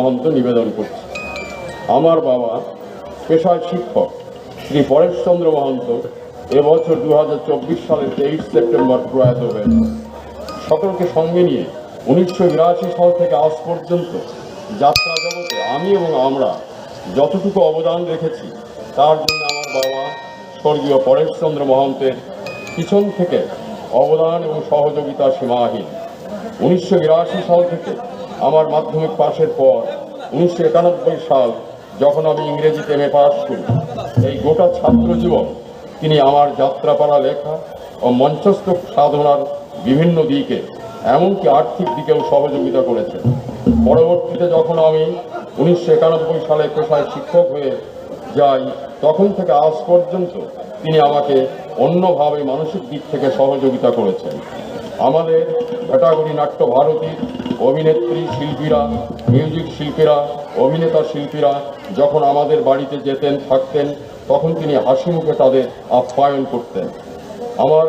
মহন্ত নিবেদন করছি। আমার বাবা পেশায় শিক্ষক শ্রী পরেশচন্দ্র মহন্ত এবছর 2024 সালের 23 সেপ্টেম্বর প্রয়াত হয়েছে। সকলকে সঙ্গে নিয়ে 1982 সাল থেকে আজ পর্যন্ত যাত্রা জগতে আমি এবং আমরা যতটুকু অবদান রেখেছি তার জন্য আমার বাবা স্বর্গীয় পরেশচন্দ্র মহন্তের পিছন থেকে অবদান এবং সহযোগিতা সীমাহীন। 1982 সাল থেকে আমার মাধ্যমিক পাশের পর 1991 সাল যখন আমি ইংরেজিতে MA পাস করি, এই গোটা ছাত্র জীবন তিনি আমার যাত্রাপালা লেখা ও মঞ্চস্থ সাধনার বিভিন্ন দিকে এমনকি আর্থিক দিকেও সহযোগিতা করেছেন। পরবর্তীতে যখন আমি 1991 সালে পেশায় শিক্ষক হয়ে যাই, তখন থেকে আজ পর্যন্ত তিনি আমাকে অন্যভাবে মানসিক দিক থেকে সহযোগিতা করেছেন। আমাদের ভেটাগুড়ি নাট্য ভারতীর অভিনেত্রী শিল্পীরা, মিউজিক শিল্পীরা, অভিনেতা শিল্পীরা যখন আমাদের বাড়িতে যেতেন থাকতেন, তখন তিনি হাসি মুখে তাদের আপ্যায়ন করতেন। আমার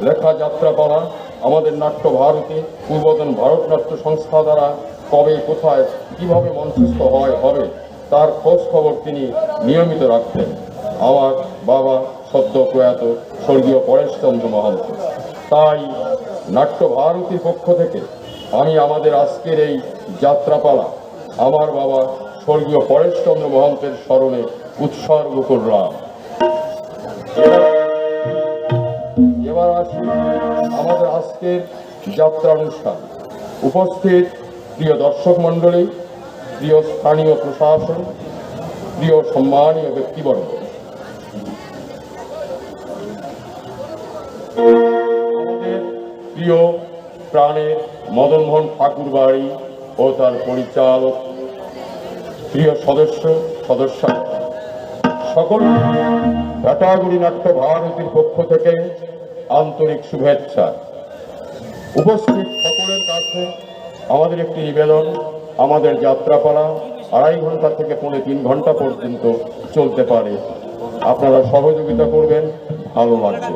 লেখা যাত্রাপালা আমাদের নাট্য ভারতী পূর্বতন ভারতনাট্য সংস্থা দ্বারা কবে কোথায় কিভাবে মঞ্চস্থ হবে তার খোঁজ খবর তিনি নিয়মিত রাখতেন। আমার বাবা সদ্য প্রয়াত স্বর্গীয় পরেশচন্দ্র মহন্ত। তাই নাট্য ভারতীর পক্ষ থেকে আমি আমাদের আজকের এই যাত্রাপালা আমার বাবা স্বর্গীয় পরেশচন্দ্র মহন্তের স্মরণে উৎসর্গ করলাম। এবার আসি আমাদের আজকের যাত্রা অনুষ্ঠান। উপস্থিত প্রিয় দর্শক মণ্ডলী, প্রিয় স্থানীয় প্রশাসন, প্রিয় সম্মানীয় ব্যক্তিবর্গ, আমাদের প্রিয় প্রাণের মদনমোহন ঠাকুর বাড়ি ও তার পরিচালক, প্রিয় সদস্য সকল ভেটাগুড়ি নাট্য ভারতীর পক্ষ থেকে আন্তরিক শুভেচ্ছা। উপস্থিত সকলের কাছে আমাদের একটি নিবেদন, আমাদের যাত্রাপালা 2.5 ঘন্টা থেকে 3.25 ঘন্টা পর্যন্ত চলতে পারে। আপনারা সহযোগিতা করবেন, ভালো লাগবে।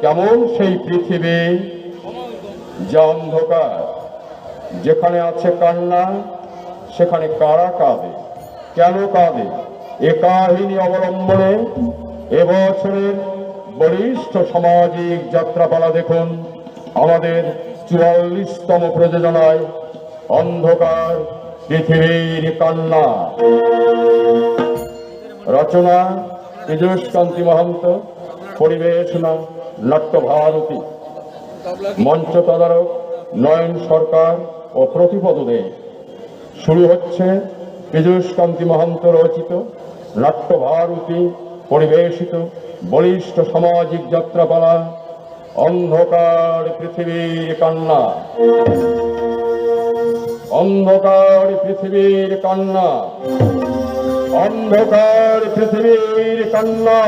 কেমন সেই পৃথিবী যা অন্ধকার, যেখানে আছে কান্না সেখানে কারা কাঁদে, কেন কাঁদে, এ কাহিনী অবলম্বনে এবছরের বলিষ্ঠ সামাজিক যাত্রাপালা দেখুন আমাদের 44তম প্রযোজনায় অন্ধকার পৃথিবীর কান্না। রচনা পীযূষকান্তি মহন্ত, পরিবেশনা নাট্য ভারতী, মঞ্চ তদারক নয়ন সরকার ও প্রতিপদ দে। শুরু হচ্ছে পীযূষকান্তি মহন্ত রচিত নাট্য ভারতী পরিবেশিত বলিষ্ঠ সামাজিক যাত্রাপালা অন্ধকার পৃথিবীর কান্না। অন্ধকার পৃথিবীর কান্না, অন্ধকার পৃথিবীর কান্না।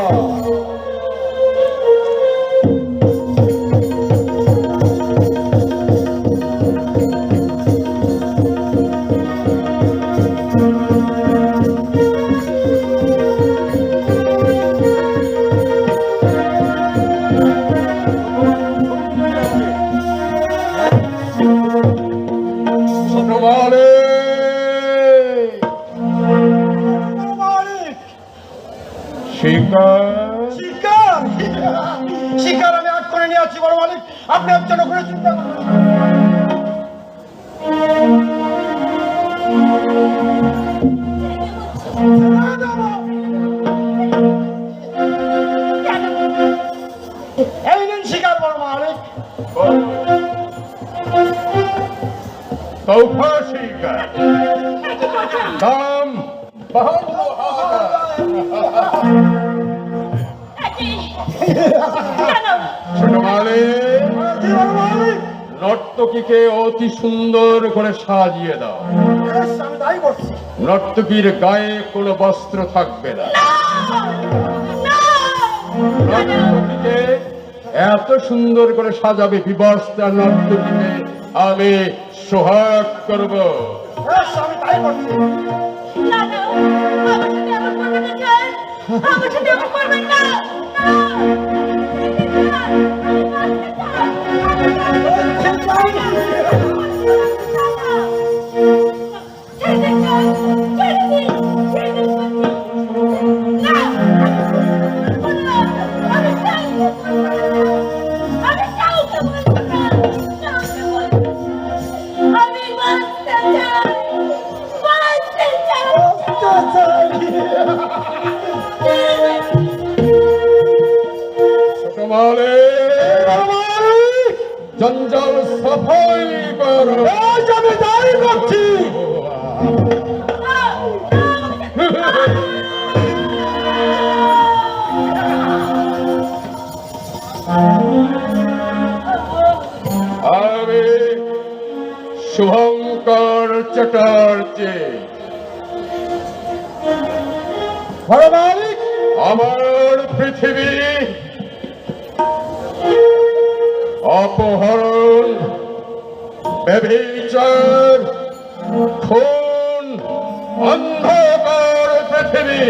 শিকার আমি আট করে নিয়ে আছি বড় মালিক, আপনি এর জন্য করে চিন্তা করুন। এই নিন শিকার বড় মালিক। তৌফা শিকার দাম 52,000। ছোট মালিক, নর্তকীকে অতি সুন্দর করে সাজিয়ে দাও। নর্তকীর গায়ে কোনো বস্ত্র থাকবে না। নর্তকীকে এত সুন্দর করে সাজাবে, বিবস্ত্রা নর্তকীকে আমি সোহাগ করব। মালিক জঞ্জাল সাফাই করো। আমি তাই করছি। আমি শুভঙ্কর চ্যাটার্জি বড় মালিক, আমার পৃথিবী অপহরণ, ব্যভিচার, খুন, অন্ধকার পৃথিবী।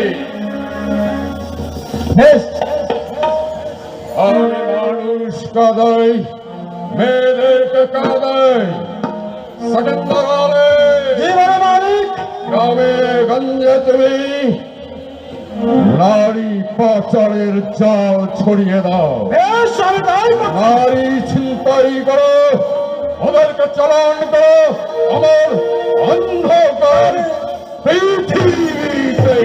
বেশ, আমি মানুষ কাদাই, মেয়েদেরকে কাদাই, সচেতনালে জি বড় মালিক। গ্রামে গঞ্জে তুমি নারী পাচারের জাল ছড়িয়ে দাও। বেশ, আমি তাই করছি। নারী ছিনতাই করো, ওদেরকে চালান করো আমার অন্ধকার পৃথিবীতে।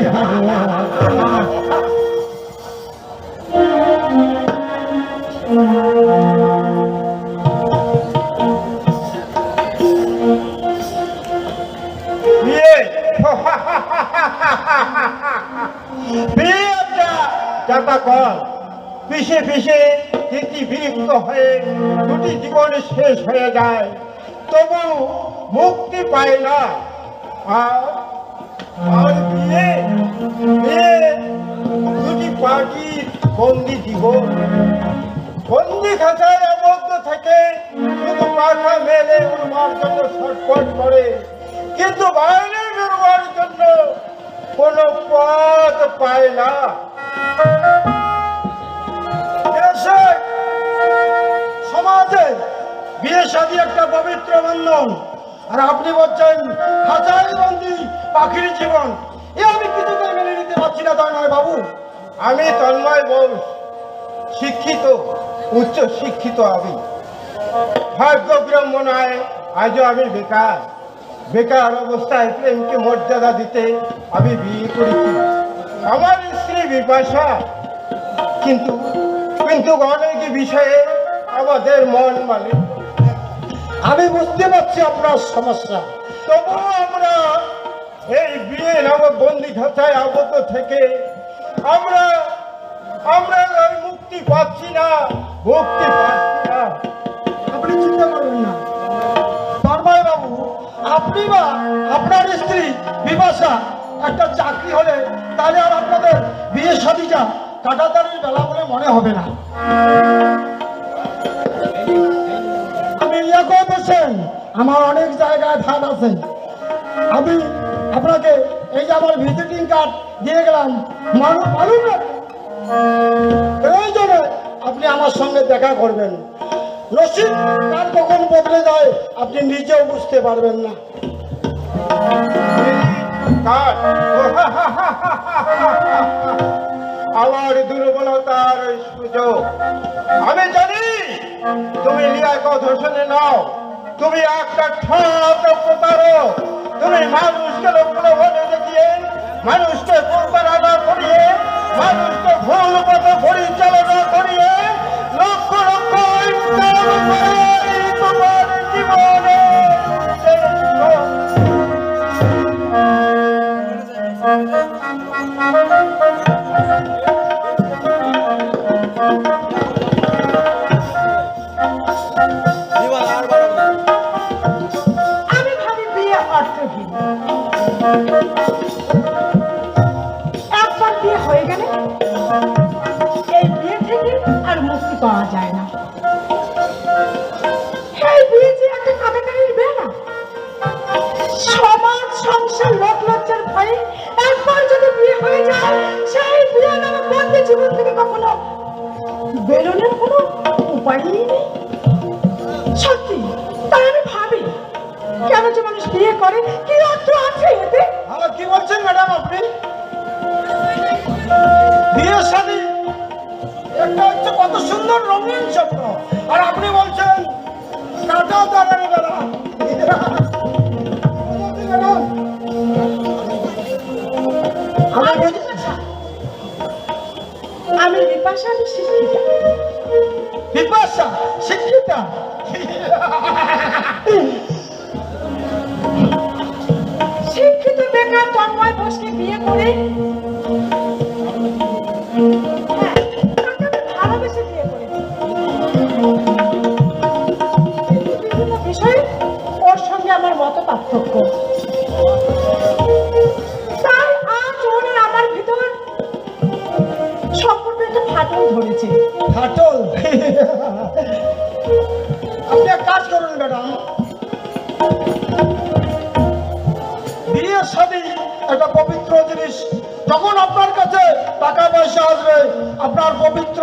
বিয়ে বিয়ে চাপা কল পিছে পিছে তিনটি বিরক্ত হয়ে দুটি জীবন শেষ হয়ে যায়, তবু মুক্তি পায় না। আর আর বিয়ে বিয়ে দুটি পার্টির বন্দি জীবন, বন্দি খাঁচায় আবদ্ধ থেকে শুধু পাখা মেলে উড়বার জন্য ছটফট করে, কিন্তু বাইরে বেরোবার জন্য কোনো পথ পায় না। দেশে, সমাজে বিয়ে শাদী একটা পবিত্র বন্ধন, আর আপনি বলছেন খাঁচায় বন্দি পাখির জীবন। এ আমি কিছুতেই মেনে নিতে পারছি না তন্ময় বাবু। আমি তন্ময় বোস, শিক্ষিত, উচ্চ শিক্ষিত। আমি ভাগ্যক্রম মনে হয় আজও আমি বেকার। বেকার অবস্থায় প্রেমকে মর্যাদা দিতে আমি বিয়ে করেছি। আমার স্ত্রী বিপাশা, কিন্তু কিন্তু অনেক বিষয়ে আমাদের মন মানে। আমি বুঝতে পারছি আপনার সমস্যা, তবুও আমরা এই বিয়ে নামক বন্দি খাঁচায় আবদ্ধ থেকে আমরা আমরা ওই মুক্তি পাচ্ছি না, মুক্তি পাচ্ছি না। আপনি চিন্তা করবেন না তন্ময় বাবু, আপনি বা আপনার স্ত্রী বিপাশা একটা চাকরি হলে তাহলে আর আপনাদের বিয়ে শাদীটা কাটাতারির বেলা বলে মনে হবে না। আপনি ইয়ে করে বলছেন, আমার অনেক জায়গায় ধান আছে। আমি আপনাকে এই যে আমার ভিজিটিং কার্ড দিয়ে গেলাম, মালুম না প্রয়োজনে আপনি আমার সঙ্গে দেখা করবেন। রসিদ কার কখন বদলে যায় আপনি নিজেও বুঝতে পারবেন না। আমার দুর্বলতার সুযোগ আমি জানি। তুমি লিয়াকত হোসেনে নাও, তুমি একটা ঠক প্রতারক। তুমি মানুষকে প্রলোভনে দেখিয়ে, মানুষকে প্রতারণা করিয়ে, মানুষকে ভুল পথে পরিচালনা করিয়ে লক্ষ লক্ষ ইনকাম করে তোমার জীবনে আমি ভাবি বিয়ে অর্থহীন। একবার বিয়ে হয়ে গেলে এই বিয়ে থেকে আর মুক্তি পাওয়া যায় না। এই বিয়ে যে একটা কাটাকাটির বিয়ে না, সমাজ সংসার লোক লজ্জার ভয়ে একবার যদি বিয়ে হয়ে যায়, সেই বিয়ে নামে বন্দি জীবন থেকে কখনো বেরোনোর কোনো উপায়ই নেই। সত্যি, তাই আমি ভাবি কেন যে মানুষ বিয়ে করে, কি অর্থ আছে এতে? আমার কি বলছেন ম্যাডাম আপনি? বিয়ের সাথে একটা হচ্ছে কত সুন্দর রঙিন স্বপ্ন, আর আপনি বলছেন কাটা দাঁড়ানো বেলা। আমি বিপাশা, আমি শিক্ষিতা, বিপাশা শিক্ষিতা। শিক্ষিত বেকার তন্ময় ঘোষকে বিয়ে করে, হ্যাঁ, তাকে আমি ভালোবেসে বিয়ে করেছি। কিন্তু বিভিন্ন বিষয়ে ওর সঙ্গে আমার মত পার্থক্য। তাই আজ ওর আর আমার ভিতর সম্পর্কে একটা ফাটল ধরেছে। ফাটল? আপনি এক কাজ করুন ম্যাডাম, বিয়ের সাথে একটা পবিত্র জিনিস, যখন আপনার কাছে টাকা পয়সা আসবে আপনার পবিত্র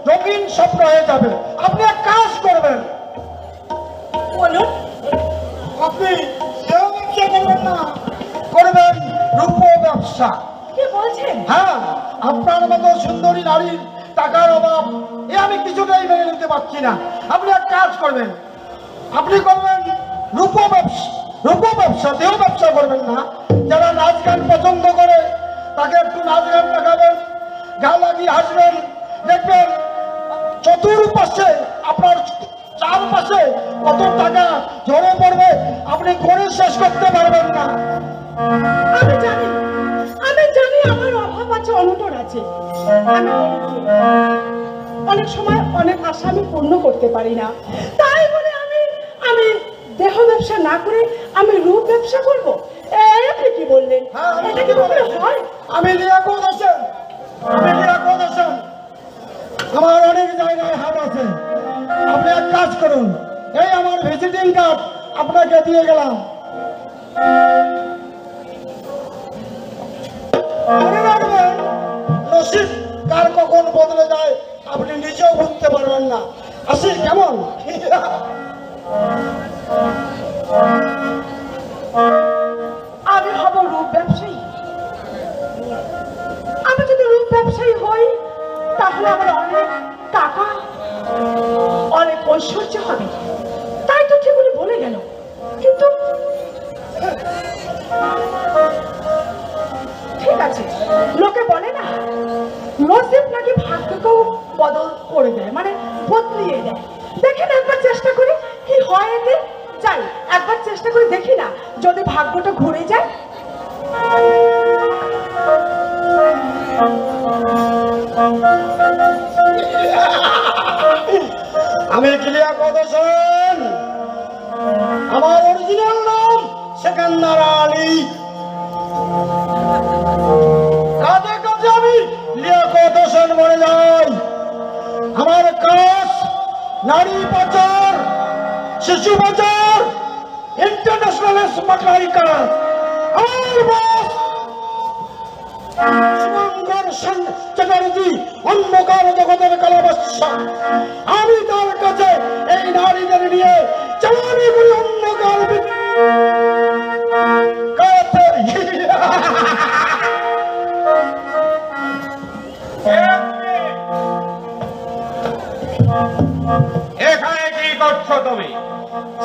রঙিন স্বপ্ন হয়ে যাবে। আপনি এক কাজ করবেন, বলুন। আপনি সেও ব্যবসা করবেন না, করবেন রূপ ব্যবসা। কি বলছেন? হ্যাঁ, আপনার মতো সুন্দরী নারীর টাকার অভাব এ আমি কিছুতেই মেনে নিতে পারছি না। আপনি এক কাজ করবেন, আপনি করবেন রূপ ব্যবসা। রূপ ব্যবসা, দেহ ব্যবসা করবেন না। যারা নাচ গান পছন্দ করে তাকে একটু নাচ গান দেখাবেন, গা লাগিয়ে হাসবেন, দেখবেন চতুর্পাশে আপনার চারপাশে কত টাকা ঝরে পড়বে, আপনি করে শেষ করতে পারবেন না। আমি জানি, আমি জানি আমার অভাব আছে, অনটন আছে। আমি বলেছি, অনেক সময় অনেক আশা আমি পূর্ণ করতে পারি না। তাই বলে আমি দেহ ব্যবসা না করে আমি রূপ ব্যবসা করবো? আপনি কি বললেন? হ্যাঁ, আমি এটা কি বললে হয়? আমি লিয়াকত হোসেন, আমি লিয়াকত হোসেন। আমার অনেক জায়গায় হাত আছে। আপনি এক কাজ করুন, এই আমার ভিজিটিং কার্ড আপনাকে দিয়ে গেলাম। মনে রাখবেন, নসিব কার কখন বদলে যায় আপনি নিজেও বুঝতে পারবেন না। আসি, কেমন? আমি হব রূপ ব্যবসায়ী। আমি যদি রূপ ব্যবসায়ী হই তাহলে আমার অনেক টাকা, অনেক ঐশ্বর্য হবে। তাই তো ঠিক উনি বলে গেল। কিন্তু ঠিক আছে, লোকে বলে না নসিব নাকি ভাগ্যকেও বদল করে দেয়, মানে বদলিয়ে দেয়। দেখেন একবার চেষ্টা করি কি হয় এতে। যাই একবার চেষ্টা করে দেখি না, যদি ভাগ্যটা ঘুরে যায়। আমি লিয়াকত হোসেন, আমার অরিজিনাল নাম সেকান্দার আলী। কাজে কাজে আমি লিয়াকত হোসেন বলে যাই। আমার কাজ নারী পাচার, শিশু পাচার, ইন্টারন্যাশনাল স্মাগলারি কাজ। আমার বস শুভঙ্কর চ্যাটার্জি, অন্ধকার জগতের কালাবাদশা। আমি তার কাছে এই নারীদের নিয়ে চালানি করি অন্ধকার এখানে কি করছো তুমি?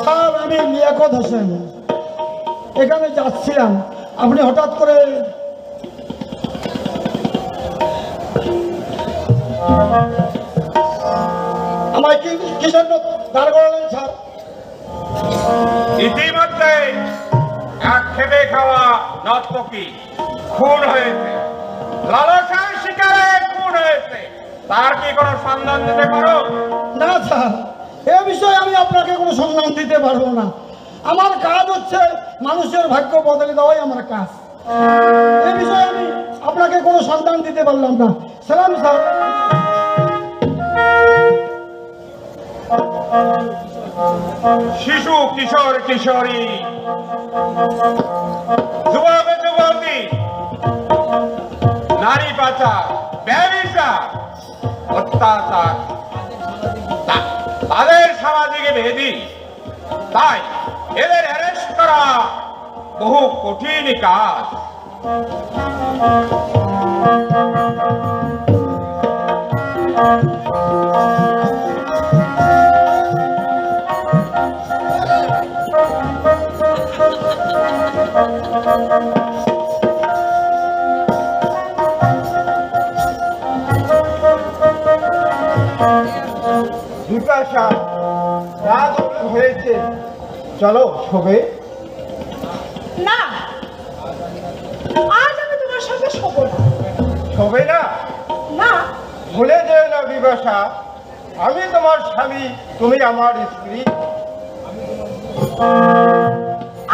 স্যার, আমি লিয়াকত হোসেন, এখানে যাচ্ছিলাম, আপনি হঠাৎ করে আমায় কিসের দাঁড় করালেন স্যার? ইতিমধ্যে এক খেপে খাওয়া নর্তকী খুন হয়েছে, লালসার শিকারে খুন হয়েছে। তার কি কোনো সন্ধান দিতে পারো? না স্যার, এ বিষয়ে আমি আপনাকে কোনো সন্ধান দিতে পারবো না। আমার কাজ হচ্ছে মানুষের ভাগ্য বদলে দেওয়াই আমার কাজ। এ বিষয়ে আমি আপনাকে কোনো সন্ধান দিতে পারলাম না। সালাম স্যার। শিশু, কিশোর, কিশোরী, যুবক, যুবতী, নারী পাচার, ব্যভিচার, অত্যাচার তাদের সামাজিক বেদি। তাই এদের অ্যারেস্ট করা বহু কঠিন কাজ। বিপাশা, রাত হয়েছে, চলো শোবে। না, আজ আমি তোমার সঙ্গে শোবো না। শোবে না? না, ভুলে যেও না বিপাশা, আমি তোমার স্বামী, তুমি আমার স্ত্রী।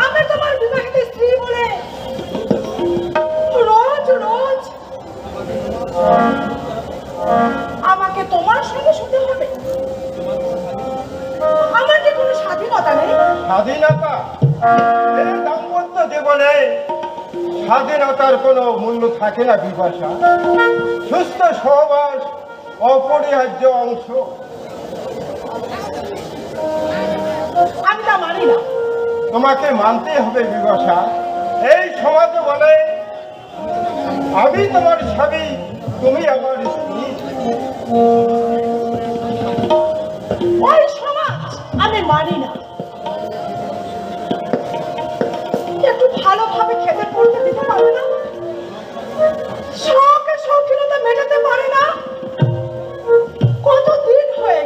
আমি তোমার বিবাহিত স্ত্রী বলে রোজ রোজ আমাকে তোমার সঙ্গে শুতে হবে? আমার কি কোনো স্বাধীনতা নেই? স্বাধীনতা? এই দাম্পত্য জীবনে স্বাধীনতার কোনো মূল্য থাকে না বিপাশা। সুস্থ সহবাস অপরিহার্য অংশ। আমি তা মানি না। তোমাকে মানতে হবে বিপাশা। এই সমাজে বলে আমি তোমার স্বামী, তুমি আমার স্ত্রী। ওই সমাজ আমি মানি না। একটু ভালোভাবে খেতে পড়তে দিতে পারে না, শখে শৌখিনতা মেটাতে পারে না। কতদিন হয়ে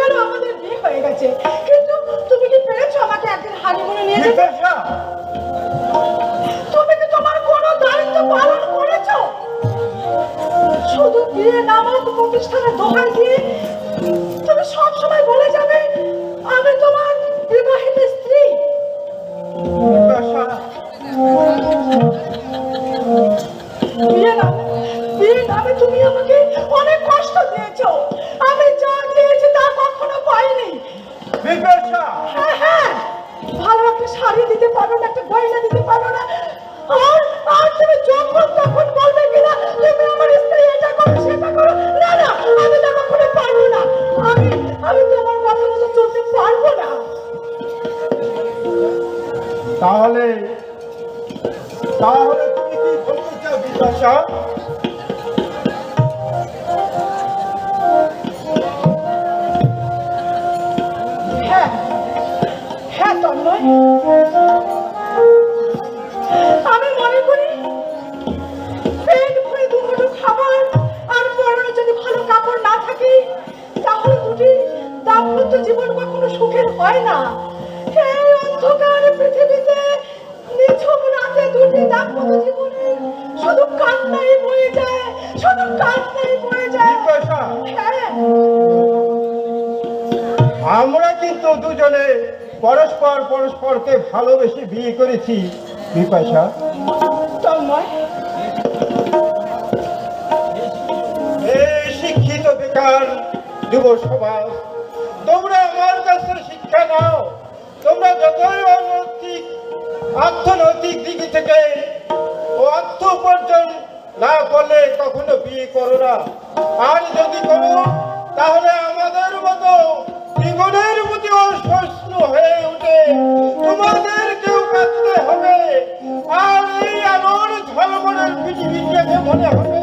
গেল আমাদের বিয়ে হয়ে গেছে, কিন্তু তুমি কি পেরেছো আমাকে একদিন হানিমুনে নিয়ে যেতে? বিপাশা, তুমি কি তোমার কোনো দায়িত্ব পালন করেছো? শুধু বিয়ে নামক প্রতিষ্ঠানের দোহাই দিয়ে তুমি সব সময় বলে যাবে আমি তোমার বিবাহিত স্ত্রী। বিপাশা, বিয়ে নামে তুমি আমাকে অনেক কষ্ট দিয়েছো। আমি যা চেয়েছি তা কখনো পাইনি। বিপাশা, হ্যাঁ হ্যাঁ, ভালো একটা শাড়ি দিতে পারো না, একটা গয়না দিতে পারো না। আর তুমি যখন তখন বলবে কিনা তুমি আমার স্ত্রী, এটা করো সেটা করো। না না, আমি তা কখনো পারবো না। আমি তোমার কথা মতো চলতে পারবো না। তাহলে তুমি কি বলতে চাও বিপাশা? হ্যাঁ হ্যাঁ তন্ময়, আমি মনে করি পেট ভরে দুমুঠো খাবার আর পরনে যদি ভালো কাপড় না থাকে তাহলে দুটি দাম্পত্য জীবন কখনো সুখের হয় না। এই অন্ধকার পৃথিবীতে নিঝুম রাতে দুটি দাম্পত্য জীবনে শুধু কান্নাই বয়ে যায়, শুধু কান্নাই বয়ে যায়। বিপাশা, হ্যাঁ, আমরা কিন্তু দুজনে পরস্পরকে ভালোবেসে বিয়ে করেছি বিপাশা। তন্ময়, এই শিক্ষিত বেকার যুব সমাজ, তোমরা আমার কাছে শিক্ষা নাও। তোমরা যতই অর্থনৈতিক দিক থেকে ও অর্থ উপার্জন না করলে কখনো বিয়ে করো না। আর যদি করো তাহলে আমাদের মতো জীবনের প্রতি অসহিষ্ণু হয়ে উঠে তোমাদেরকেও কাঁদতে হবে। আর এই আলোর ঝলমলের পৃথিবীকে মনে হবে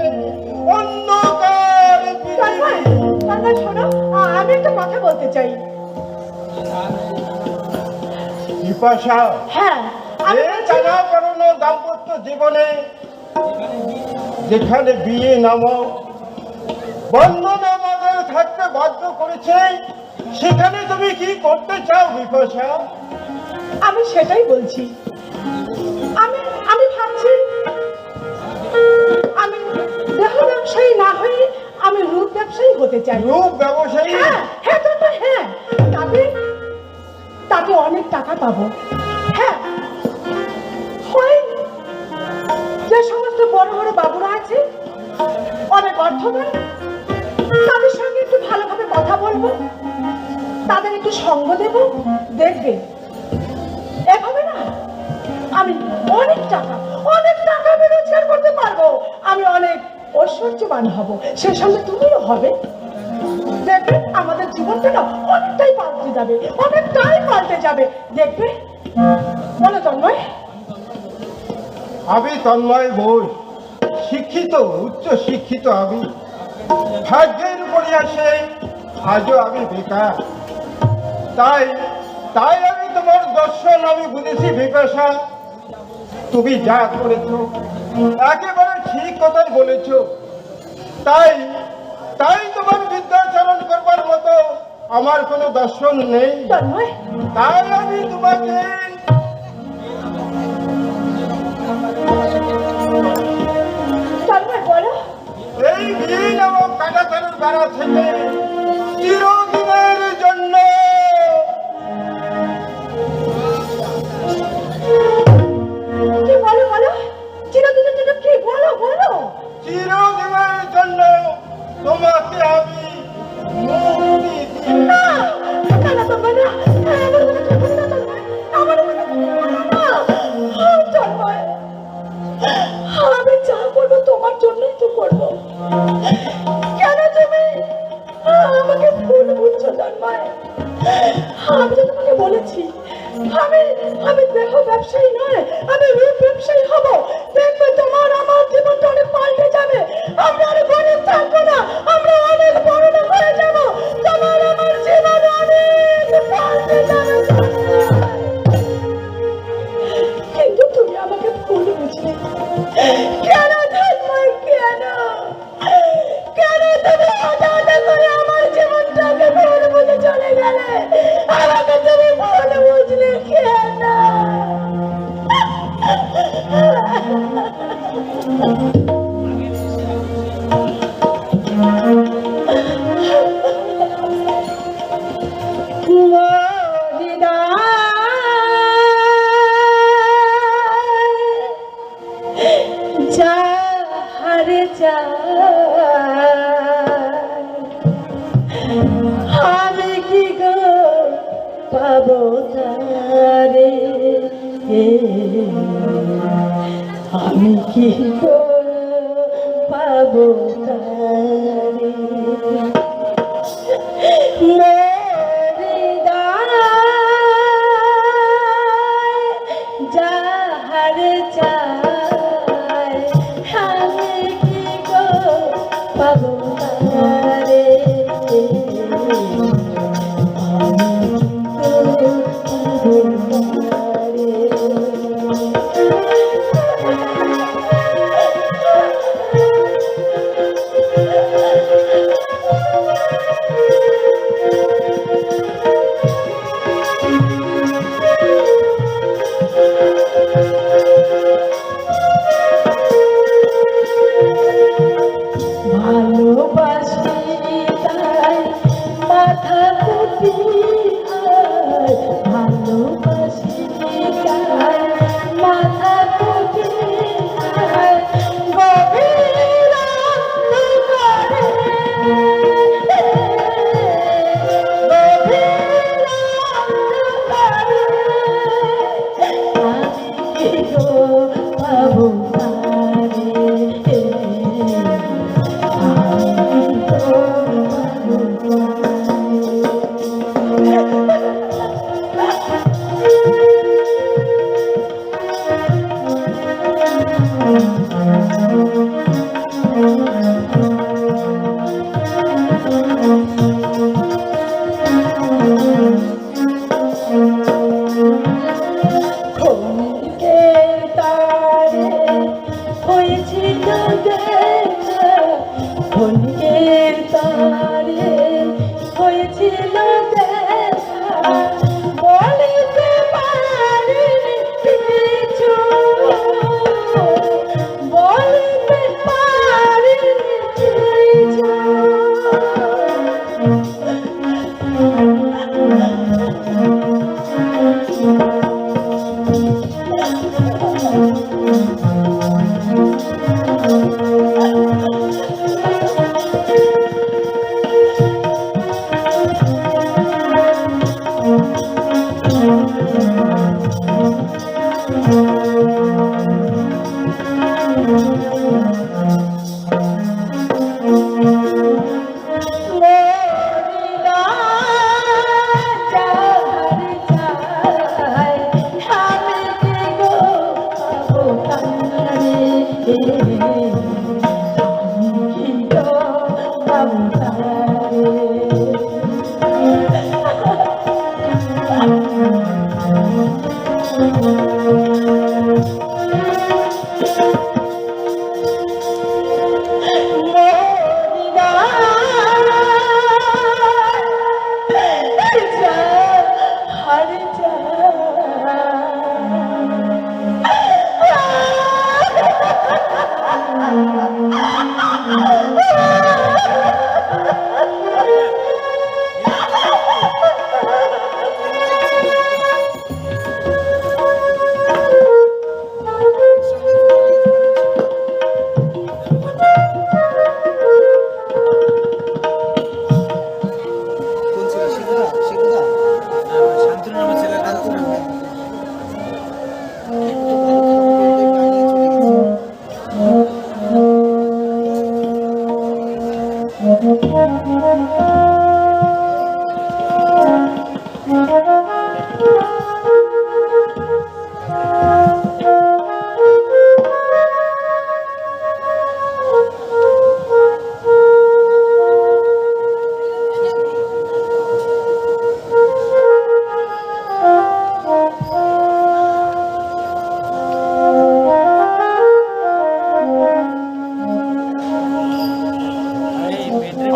অন্ধকার তন্ময়, পৃথিবী। তন্ময় শোনো, আমি একটা কথা বলতে চাই। বিপাশা, হ্যাঁ, আমি এই টানা পড়ানো দাম্পত্য জীবনে যেখানে বিয়ে নামক বন্ধন আমাদের থাকতে বাধ্য করেছে, সেখানে তুমি কি করতে চাও বিপাশা? আমি সেটাই বলছি। আমি ভাবছি আমি দেহ ব্যবসায়ী না হয়ে আমি রূপ ব্যবসায়ী হতে চাই। রূপ ব্যবসায়ী? হ্যাঁ হ্যাঁ তন্ময়, হ্যাঁ, তাতে অনেক টাকা পাবো। হ্যাঁ, হয় যে সমস্ত বড় বড় বাবুরা আছে অনেক অর্থবান, তাদের সঙ্গে একটু ভালোভাবে কথা বলবো, তাদের একটু সঙ্গ দেব, দেখবে এভাবে না আমি অনেক টাকা আমি রোজগার করতে পারবো। আমি অনেক ঐশ্বর্যবান হব, সে সঙ্গে তুমিও হবে। দেখবে আমাদের জীবনটা না অনেকটাই পাল্টে যাবে, দেখবে। বলো তন্ময়। আমি তন্ময় ঘোষ, শিক্ষিত, উচ্চ শিক্ষিত। আমি ভাগ্যের উপরে আসে আজও আমি বেকার। তাই আমি তোমার দর্শন আমি বুঝেছি বিপাশা। তুমি যা করেছ একেবারে ঠিক কথাই বলেছ। তাই তোমার বিদ্যাচরণ করব তোমার মতো আমার কোনো দর্শন নেই, তন্ময়, তাই আমি তোমাকে তন্ময় বলো। এই দিন এবং কাটাতারের বেড়া থেকে চিরদিনের জন্য কি বলো বলো, চিরদিনের জন্য কি বলো বলো। চিরদিনের জন্য তোমাকে আমি মুক্তি দিই। না, না, না, তন্ময়, না, আমার কথা বলো না, তন্ময়, আমার কথা বলো না। তন্ময়, আমি যা করবো তোমার জন্যই তো করবো। কেন তুমি আমাকে ভুল বুঝছো তন্ময়? আমি তো তোমাকে বলেছি আমি আমি দেহ ব্যবসায়ী নয়, আমি রূপ ব্যবসায়ী হব। দেখবে তোমার আমার জীবনটা অনেক পাল্টে যাবে। আমরা আর গরিব থাকবো না, আমরা অনেক বড় লোক হয়ে যাবো। তোমার আমার জীবন অনেক পাল্টে যাবে। কিন্তু তুমি আমাকে ভুল বুঝলে কেন তন্ময়, কেন কেন তুমি হঠাৎ করে আমার জীবনটাকে ভুল বুঝে চলে গেলে? আমাকে তুমি ভুল বুঝলে কেন? যা হারে যা, আমি কি গো পাবো তারে? আমি কি গো পাবো তারে? যাহারে চায় আমি কি গো পাবো তারে? ভালোবাসি তাই মাথা পুতি, ভালোবাসি তাই মাথা পুতি, গভীর অন্ধকারে, গভীর অন্ধকারে আমি কি গো পাবো তারে? ক্ষণিকের তারে হয়েছিল দেখা, বলিতে পারিনি কিছু, বলিতে পারিনি কিছু।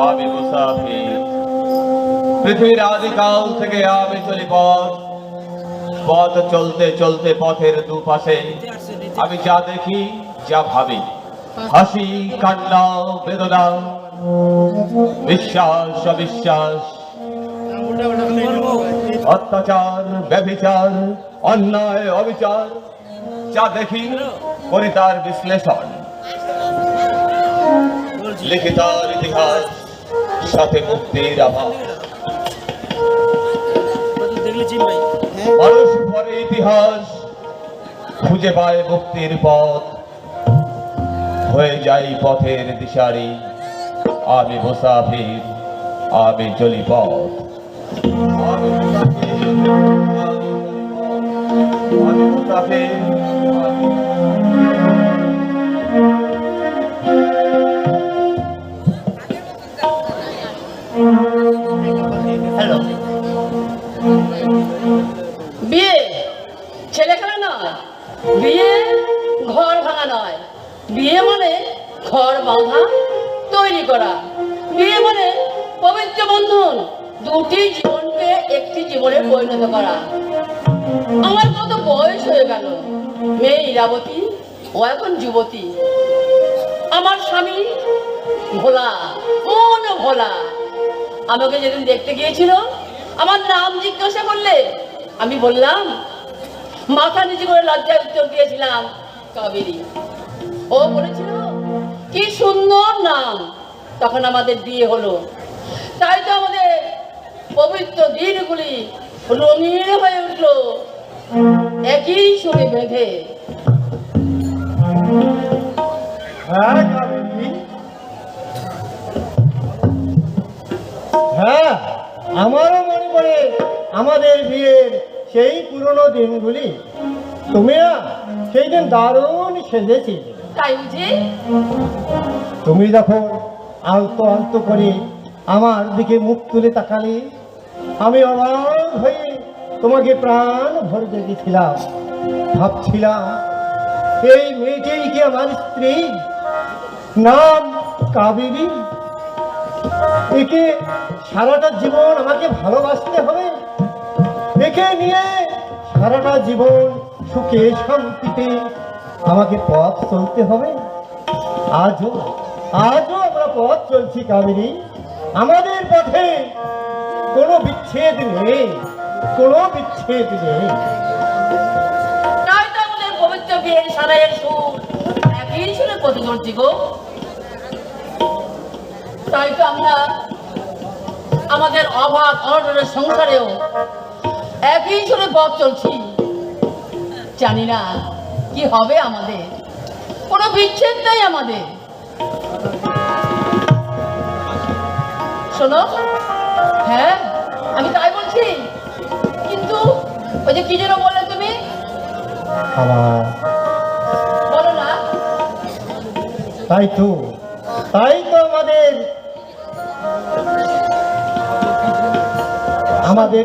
আমি মুসাফির, পৃথিবীর আদিকাল থেকে আমি চলি পথ। পথ চলতে চলতে পথের দুপাশে আমি যা দেখি, যা ভাবি, হাসি, কান্না, বেদনা, বিশ্বাস, অবিশ্বাস, অত্যাচার, ব্যভিচার, অন্যায়, অবিচার, যা দেখি করি তার বিশ্লেষণ। লিখিত ইতিহাস, সাথে মুক্তির আভাস। মানুষ পরে ইতিহাস খুঁজে পায় মুক্তির পথ, হয়ে যাই পথের দিশারি। আমি মুসাফির, আমি চলি পথ। আমি মুসাফির, আমি মুসাফির, বিয়ে ছেলে খেলা নয়, বিয়ে ঘর ভাঙা নয়, বিয়ে মানে ঘর বাঁধা, তৈরি করা। বিয়ে মানে পবিত্র বন্ধন, দুটি জীবনকে একটি জীবনে পরিণত করা। আমার কত বয়স হয়ে গেল, মেয়ে ইরাবতী, ও এখন যুবতী। আমার স্বামী ভোলা, মন ভোলা। আমাকে যেদিন দেখতে গিয়েছিল, আমার নাম জিজ্ঞাসা করলে আমি বললাম, মাথা নিচু করে লজ্জায় উত্তর দিয়েছিলাম কাবেরী। ও বলেছিল কি সুন্দর নাম। তখন আমাদের বিয়ে হলো। তাই তো আমাদের পবিত্র দিনগুলি রঙিন হয়ে উঠলো একই সুরে বেঁধে। হ্যাঁ কাবেরী, হ্যাঁ আমারও মনে পড়ে আমাদের বিয়ের সেই পুরনো দিনগুলি। তুমি না সেই দিন দারুণ সেজেছিলে। তাই বুঝি? তুমি যখন আলতো আলতো করে আমার দিকে মুখ তুলে তাকালে, আমি অবাক হয়ে তোমাকে প্রাণ ভরে দেখেছিলাম। ভাবছিলাম এই মেয়েটিই কি আমার স্ত্রী, নাম কাবেরী। একে সারাটা জীবন আমাকে ভালোবাসতে হবে, একে নিয়ে সারাটা জীবন সুখে শান্তিতে আমাকে পথ চলতে হবে। আজও আজও আমরা পথ চলছি কাবেরী। আমাদের পথে কোনো বিচ্ছেদ নেই, কোনো বিচ্ছেদ নেই। তাই তো আমাদের পবিত্র বিয়ের সারাইয়ের সুর একই সুরে পথে চলছি গো। তাই তো আমরা আমাদের অভাব অনটনের সংসারেও একই সুরে পথ চলছি। জানি না কি হবে আমাদের, কোনো বিচ্ছেদ নেই আমাদের। শোনো, হ্যাঁ আমি তাই বলছি, কিন্তু ওই যে কি যেন বললে তুমি, আমার বলো না। তাই তো আমাদের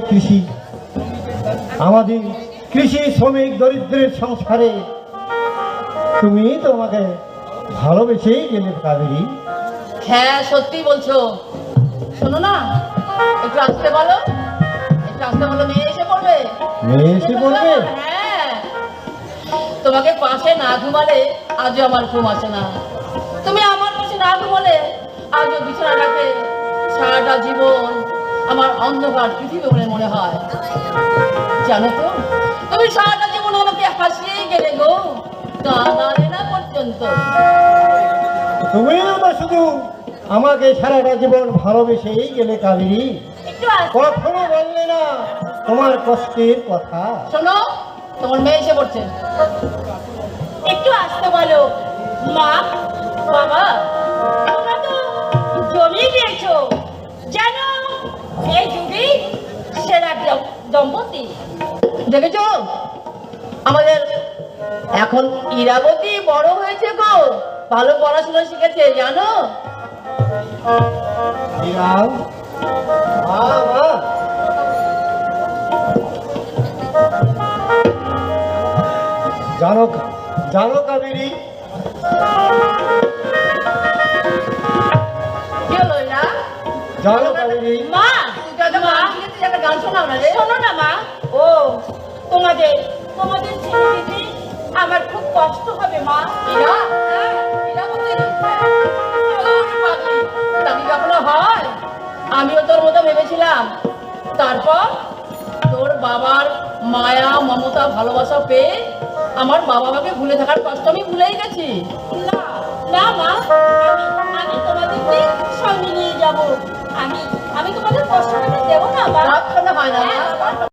কৃষি শ্রমিক দরিদ্রের সংসারে তুমি তো আমাকে ভালোবেসেই গেলে কাবেরী। হ্যাঁ সত্যি বলছো। শোনো না, একটু আসতে বলো, একটু আসতে বলো, মেয়ে এসে পড়বে। মেয়ে এসে পড়বে? হ্যাঁ, তোমাকে পাশে না ঘুমালে আজও আমার ঘুম আসে না। তুমি আমার পাশে না ঘুমালে আজও বিছানাটাকে সারাটা জীবন আমার অন্ধকার পৃথিবী বলে মনে হয়। জানো তো, তুমি সারাটা জীবন আমাকে হাসিয়ে গেলে গো, কাঁদালে না পর্যন্ত। তুমিও তো শুধু আমাকে সারাটা জীবন ভালোবেসেই গেলে কাবেরী, একটু আসতে, কখনো বললে না তোমার কষ্টের কথা। শোনো, তোমার মেয়ে এসে পড়ছে, একটু আসতে বলো। মা, বাবা, তোমরা তো জমি দম্পতি। দেখেছো আমাদের এখন ইরাবতী বড় হয়েছে গো, ভালো পড়াশোনা শিখেছে জানো। জানো জানো কাবেরী, কি হলো এরা? জানো কাবেরী, মা, মা একটা গান শোনাও না রে। শোনো না মা। ও তোমাদের তোমাদের ছেড়ে দিতে আমার খুব কষ্ট হবে মা। ইরা ইরাবতী তাকে কখনো হয়? আমিও তোর মতো ভেবেছিলাম, তারপর তোর বাবার মায়া মমতা ভালোবাসা পেয়ে আমার বাবা মাকে ভুলে থাকার কষ্ট আমি ভুলেই গেছি। না না মা, আমি তোমাদেরকে সঙ্গে নিয়ে যাব। আমি আমি তোমাদের